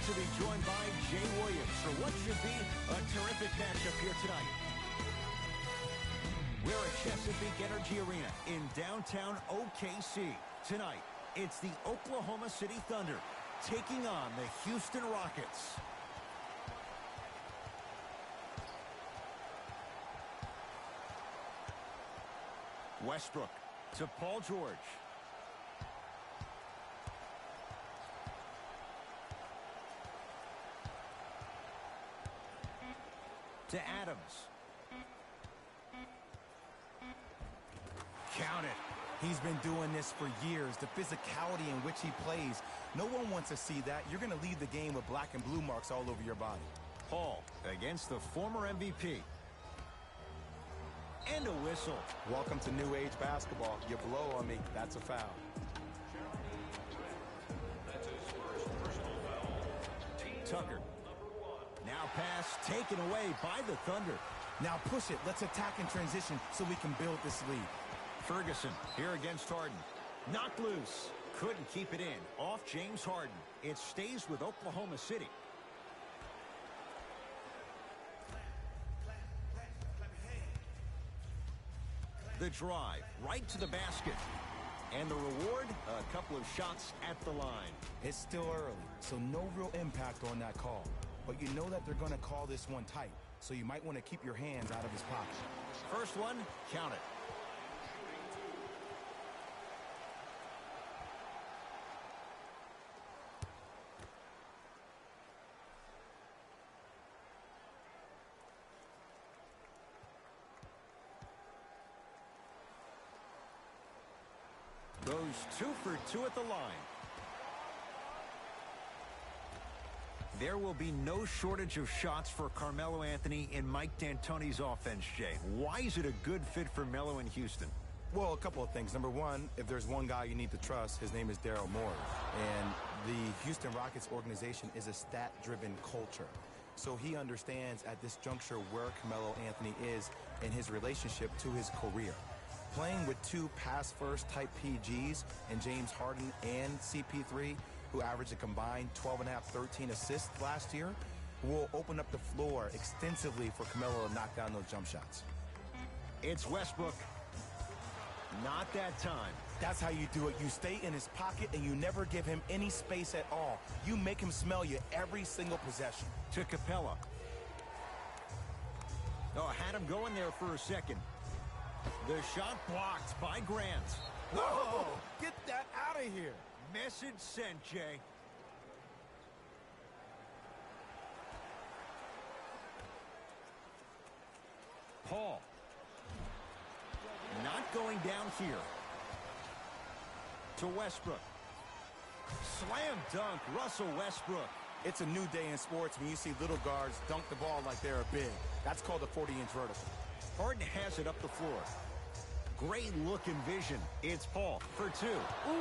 to be joined by Jay Williams for what should be a terrific matchup here tonight. We're at Chesapeake Energy Arena in downtown OKC. Tonight, it's the Oklahoma City Thunder taking on the Houston Rockets. Westbrook to Paul George. To Adams. Count it. He's been doing this for years. The physicality in which he plays. No one wants to see that. You're going to leave the game with black and blue marks all over your body. Paul against the former MVP. And a whistle. Welcome to new age basketball. You blow on me. That's a foul. Tucker. Now pass taken away by the Thunder. Now push it. Let's attack in transition so we can build this lead. Ferguson here against Harden. Knocked loose. Couldn't keep it in. Off James Harden. It stays with Oklahoma City. The drive right to the basket. And the reward, a couple of shots at the line. It's still early, so no real impact on that call. But you know that they're going to call this one tight, so you might want to keep your hands out of his pocket. First one, count it. Goes 2 for 2 at the line. There will be no shortage of shots for Carmelo Anthony in Mike D'Antoni's offense, Jay. Why is it a good fit for Melo in Houston? Well, a couple of things. Number one, if there's one guy you need to trust, his name is Daryl Morey. And the Houston Rockets organization is a stat-driven culture. So he understands at this juncture where Carmelo Anthony is in his relationship to his career. Playing with two pass-first type PGs and James Harden and CP3, who averaged a combined 12.5, 13 assists last year, will open up the floor extensively for Carmelo to knock down those jump shots. It's Westbrook. Not that time. That's how you do it. You stay in his pocket and you never give him any space at all. You make him smell you every single possession. To Capella. Oh, had him going there for a second. The shot blocked by Grant. Whoa! Get that out of here. Message sent, Jay. Paul. Not going down here. To Westbrook. Slam dunk, Russell Westbrook. It's a new day in sports when you see little guards dunk the ball like they're big. That's called a 40-inch vertical. Harden has it up the floor. Great look and vision. It's Paul for 2. Ooh,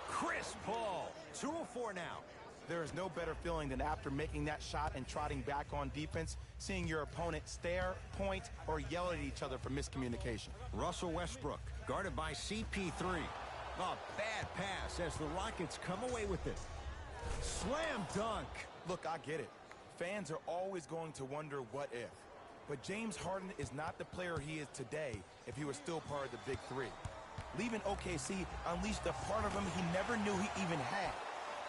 Chris Paul. 2 of 4 now. There is no better feeling than after making that shot and trotting back on defense, seeing your opponent stare, point, or yell at each other for miscommunication. Russell Westbrook, guarded by CP3. A bad pass as the Rockets come away with it. Slam dunk. Look, I get it. Fans are always going to wonder what if. But James Harden is not the player he is today if he was still part of the Big Three. Leaving OKC unleashed a part of him he never knew he even had.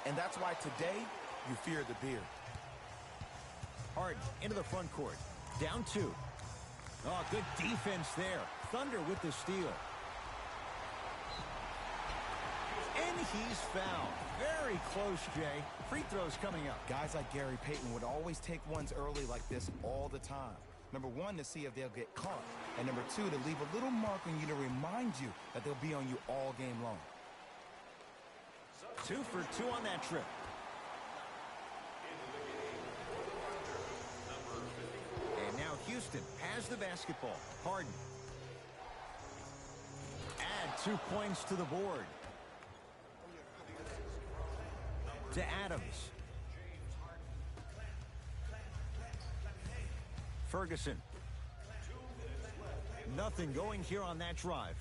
And that's why today, you fear the beard. Harden into the front court. Down 2. Oh, good defense there. Thunder with the steal. And he's fouled. Very close, Jay. Free throws coming up. Guys like Gary Payton would always take ones early like this all the time. Number 1, to see if they'll get caught. And number 2, to leave a little mark on you to remind you that they'll be on you all game long. 2 for 2 on that trip. And now Houston has the basketball. Harden. Add 2 points to the board. To Adams. Ferguson. Nothing going here on that drive.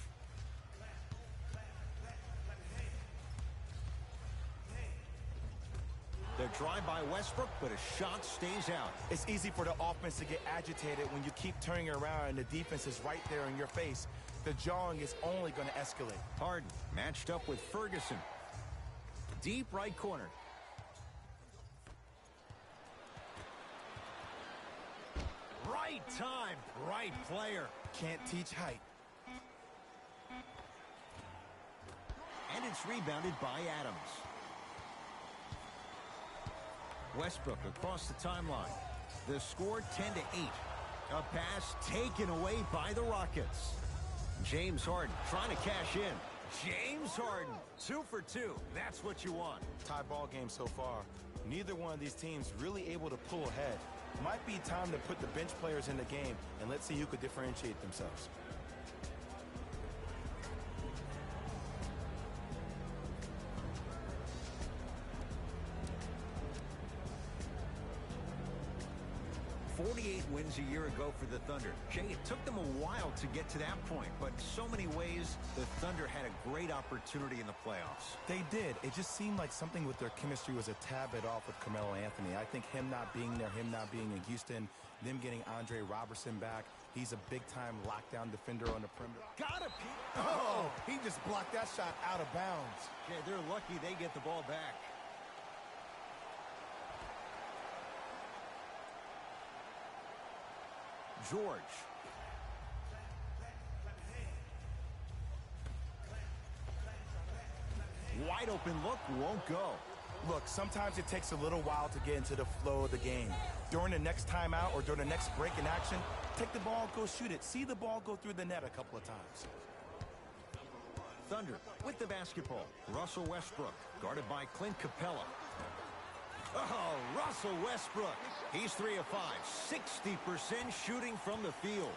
The drive by Westbrook, but a shot stays out. It's easy for the offense to get agitated when you keep turning around and the defense is right there in your face. The jawing is only going to escalate. Harden matched up with Ferguson. Deep right corner. Right time, right player. Can't teach height. And it's rebounded by Adams. Westbrook across the timeline. The score 10-8. A pass taken away by the Rockets. James Harden trying to cash in. James Harden, 2 for 2. That's what you want. Tie ball game so far. Neither one of these teams really able to pull ahead. Might be time to put the bench players in the game, and let's see who could differentiate themselves. Wins a year ago for the Thunder. Jay, it took them a while to get to that point, but in so many ways, the Thunder had a great opportunity in the playoffs. They did. It just seemed like something with their chemistry was a tad bit off with Carmelo Anthony. I think him not being there, him not being in Houston, them getting Andre Robertson back. He's a big-time lockdown defender on the perimeter. Got a peek. Oh, he just blocked that shot out of bounds. Jay, they're lucky they get the ball back. George. Wide open look, won't go. Look, sometimes it takes a little while to get into the flow of the game. During the next timeout or during the next break in action, take the ball, go shoot it. See the ball go through the net a couple of times. Thunder with the basketball. Russell Westbrook, guarded by Clint Capella. Oh, Russell Westbrook. He's 3 of 5, 60% shooting from the field.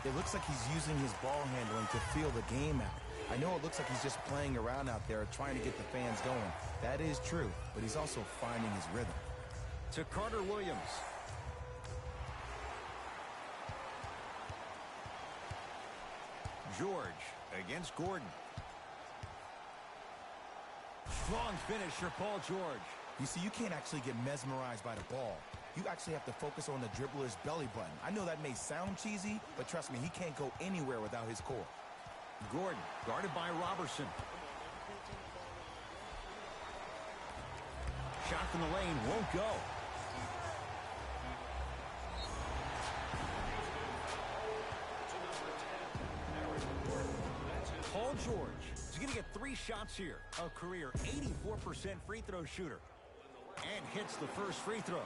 It looks like he's using his ball handling to feel the game out. I know it looks like he's just playing around out there trying to get the fans going. That is true, but he's also finding his rhythm. To Carter Williams. George against Gordon. Strong finisher, Paul George. You see, you can't actually get mesmerized by the ball. You actually have to focus on the dribbler's belly button. I know that may sound cheesy, but trust me, he can't go anywhere without his core. Gordon, guarded by Robertson. Shot from the lane, won't go. Paul George is going to get 3 shots here. A career 84% free throw shooter. And hits the first free throw.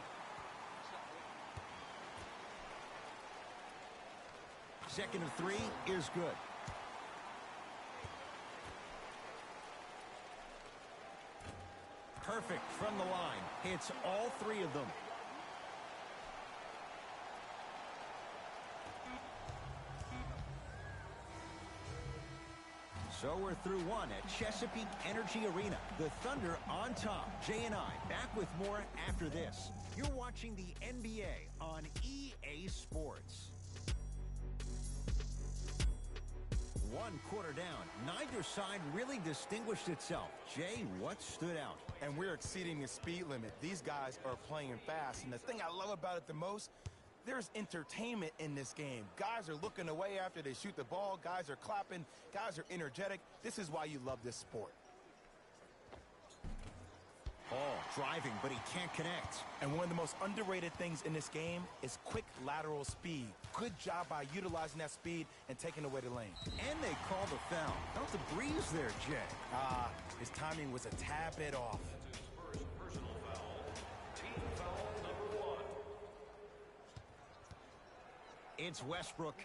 Second of 3 is good. Perfect from the line. Hits all 3 of them. So we're through 1 at Chesapeake Energy Arena. The Thunder on top. Jay and I back with more after this. You're watching the NBA on EA Sports. 1 quarter down. Neither side really distinguished itself. Jay, what stood out? And we're exceeding the speed limit. These guys are playing fast, and the thing I love about it the most, there's entertainment in this game. Guys are looking away after they shoot the ball. Guys are clapping. Guys are energetic. This is why you love this sport. Ball driving, but he can't connect. And one of the most underrated things in this game is quick lateral speed. Good job by utilizing that speed and taking away the lane. And they call the foul. Felt the breeze there, Jay. His timing was a tad bit off. It's Westbrook.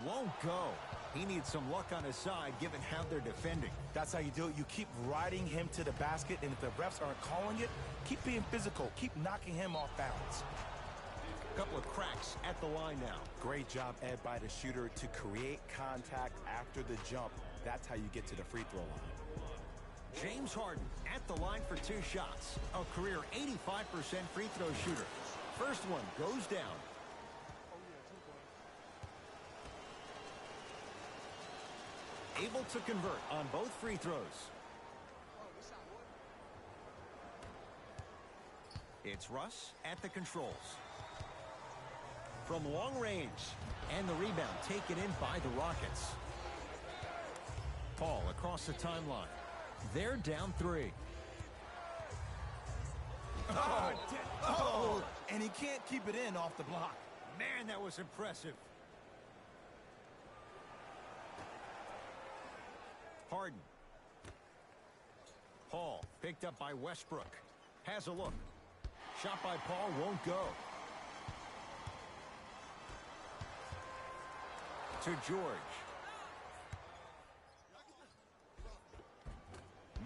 Won't go. He needs some luck on his side given how they're defending. That's how you do it. You keep riding him to the basket, and if the refs aren't calling it, keep being physical. Keep knocking him off balance. Couple of cracks at the line now. Great job, Ed, by the shooter to create contact after the jump. That's how you get to the free throw line. James Harden at the line for 2 shots. A career 85% free throw shooter. First one goes down. Able to convert on both free throws. It's Russ at the controls. From long range, and the rebound taken in by the Rockets. Paul across the timeline. They're down 3. And he can't keep it in off the block. Man, that was impressive. Harden. Paul picked up by Westbrook. Has a look. Shot by Paul won't go. To George.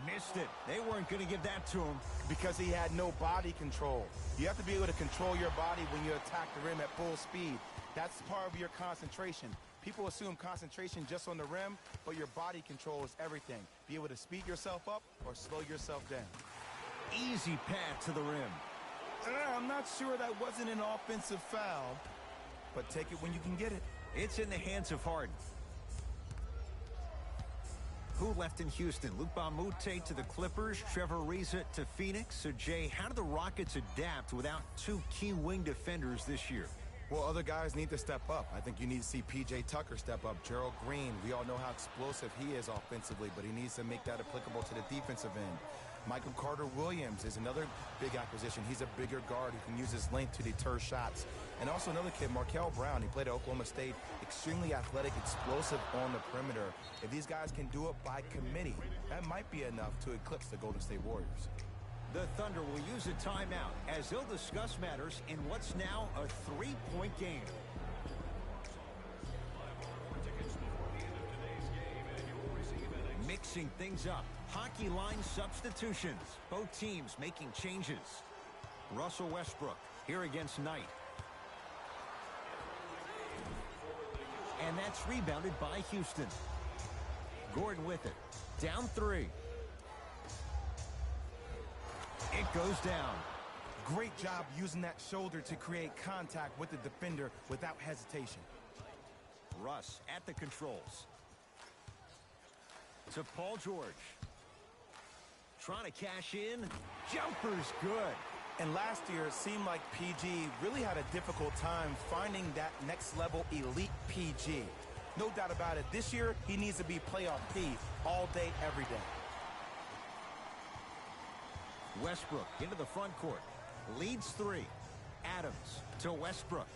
Missed it. They weren't going to give that to him. Because he had no body control. You have to be able to control your body when you attack the rim at full speed. That's part of your concentration. People assume concentration just on the rim, but your body control is everything. Be able to speed yourself up or slow yourself down. Easy path to the rim. I'm not sure that wasn't an offensive foul, but take it when you can get it. It's in the hands of Harden. Who left in Houston? Luke Bamute to the Clippers, Trevor Ariza to Phoenix. So, Jay, how do the Rockets adapt without 2 key wing defenders this year? Well, other guys need to step up. I think you need to see P.J. Tucker step up. Gerald Green, we all know how explosive he is offensively, but he needs to make that applicable to the defensive end. Michael Carter-Williams is another big acquisition. He's a bigger guard who can use his length to deter shots. And also another kid, Markel Brown. He played at Oklahoma State. Extremely athletic, explosive on the perimeter. If these guys can do it by committee, that might be enough to eclipse the Golden State Warriors. The Thunder will use a timeout as they'll discuss matters in what's now a 3-point game. Mixing things up. Hockey line substitutions. Both teams making changes. Russell Westbrook here against Knight. And that's rebounded by Houston. Gordon with it. Down 3. It goes down. Great job using that shoulder to create contact with the defender without hesitation. Russ at the controls. To Paul George. Trying to cash in. Jumper's good. And last year, it seemed like PG really had a difficult time finding that next level elite PG. No doubt about it. This year, he needs to be playoff P all day, every day. Westbrook into the front court. Leads 3. Adams to Westbrook.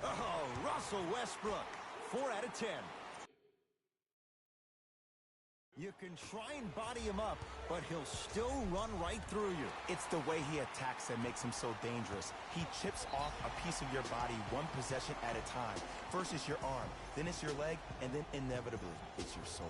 Oh, Russell Westbrook. 4 out of 10. You can try and body him up, but he'll still run right through you. It's the way he attacks that makes him so dangerous. He chips off a piece of your body one possession at a time. First it's your arm, then it's your leg, and then inevitably it's your soul.